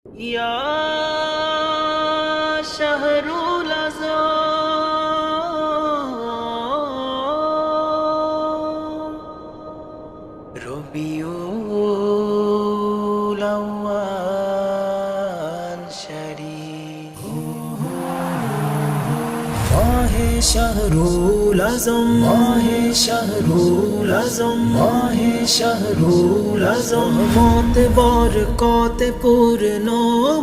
ইয়া শাহরুল আযম রবিউল আউয়াল শরীফ মাহে শাহরুল আযম মাহে শাহরুল আযম মাহে শাহরুল আযম মত বরকত পূর্ণ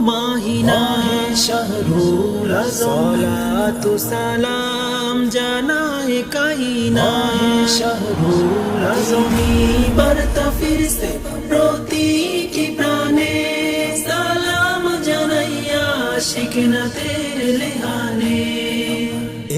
মাহিনা হে শাহরুল আযম সালাতু সালাম জানায়ে কাইনা হে শাহরুল আযম বার্তা ফিরস্তে প্রতীকী প্রাণে সালাম জানাইয়া শিখনা তেরে লেহানে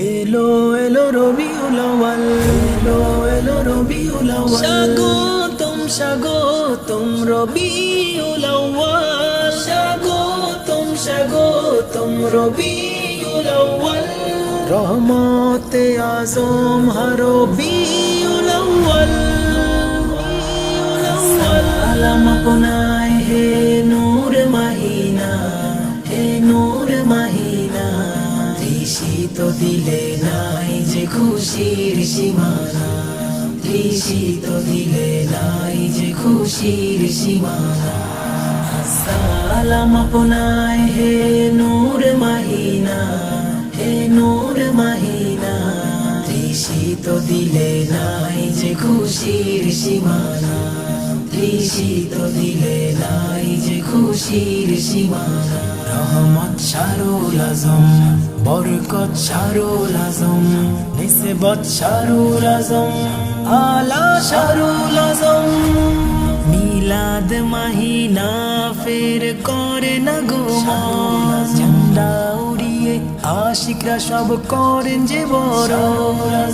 এলো এলো রবিউল আউয়াল এলো এলো রবিউল আউয়াল স্বাগতম স্বাগতম রবিউল আউয়াল স্বাগতম স্বাগতম রবিউল আউয়াল রহমতে আযম রবিউল আউয়াল সালাম আপনায় হে নূর মাহিনা হে নূর মাহিনা তৃষিত দিলে নাই যে খুশির সীমানা তৃষিত দিলে নাই যে খুশির সীমানা সালাম আপনায় হে নূর মাহিনা হে নূর মাহিনা তৃষিত দিলে নাই যে খুশির সীমানা তৃষিত দিলে নাই যে খুশির সীমানা রহমত শাহরুল আযম বরকত শাহরুল আযম নিসবত শাহরুল আযম আলা শাহরুল আযম মিলাদ মাহিনা ফের করে না গুমান ঝান্ডা উড়িয়ে আশিকরা সব করেন যে বড়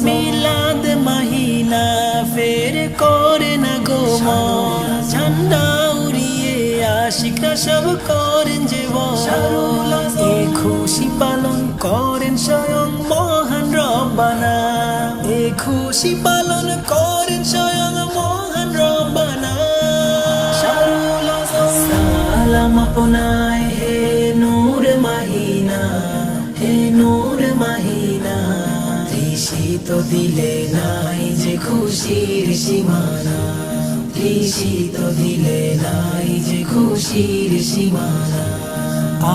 মিলাদ মাহিনা ফের করে না গুমান ঝান্ডা উড়িয়ে আশিকরা সব করেন যে বড় এ খুশি পালন করেন স্বয়ং মহান রব্বানা এ খুশি পালন করেন স্বয়ং মহান রব্বানা সালাম আপনায় হে নূর মাহিনা হে নূর মাহিনা তৃষিত দিলে নাই যে খুশির সীমানা তৃষিত দিলে নাই যে খুশির সীমানা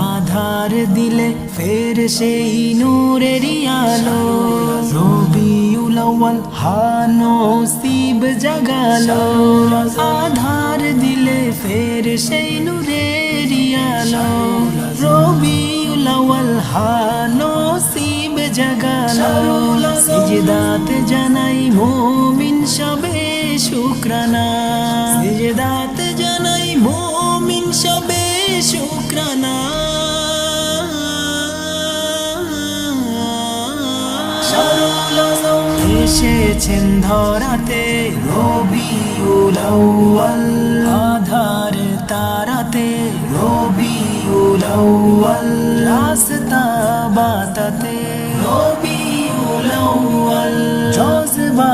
আধার দিলে ফের সেই নূরেরই আলো রবিউল আউয়াল নসিব জাগালো আধার দিলে ফের সেই নূরেরই আলো রবিউল আউয়াল নসিব জাগালো সিজদাতে জানাই মুমিন সবে শুকরানা সিজদাতে জানাই মুমিন সবে শুকরানা এসেছেন ধরাতে রবিউল আউয়াল আধার তারাতে রবিউল আউয়াল রাস্তা বাতাতে রবিউল আউয়াল জজবা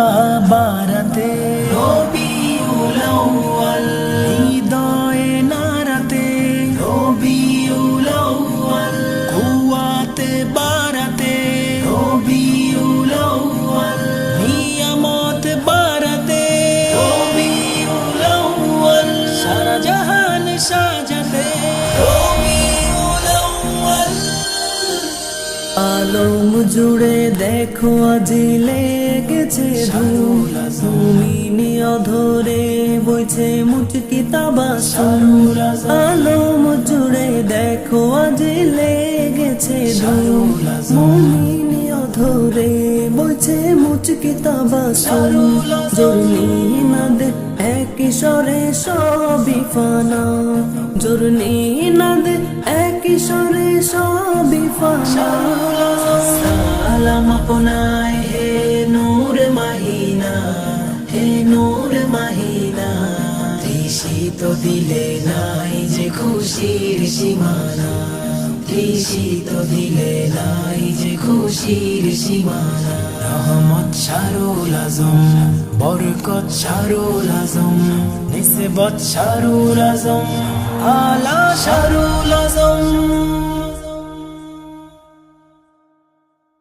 বারাতে রবিউল আউয়াল হৃদয়ে নারাতে রবিউল আউয়াল কুওয়াতে বারাতে রবিউল আউয়াল নিয়ামত বারাতে রবিউল আউয়াল সারা জাহান সাজাতে রবিউল আউয়াল আলম জুড়ে দেখো আজ লেগেছে ধুল মুমিনি অধরে বইছে মুচকি তাবাসসুম আলম জুড়ে দেখো আজ লেগেছে ধুল মুমিনি অধরে বইছে মুচকি তাবাসসুম জরনি নাদ এক স্বরে সবই ফানা জরনি নাদ এক স্বরে সবই ফানা সালাম আপনায় হে নূর মাহিনা হে নূর মাহিনা তৃষিত দিলে নাই যে খুশির সীমানা তৃষিত দিলে নাই যে খুশির সীমানা রহমত শাহরুল আযম বরকত শাহরুল আযম নিসবত শাহরুল আযম আলা শাহরুল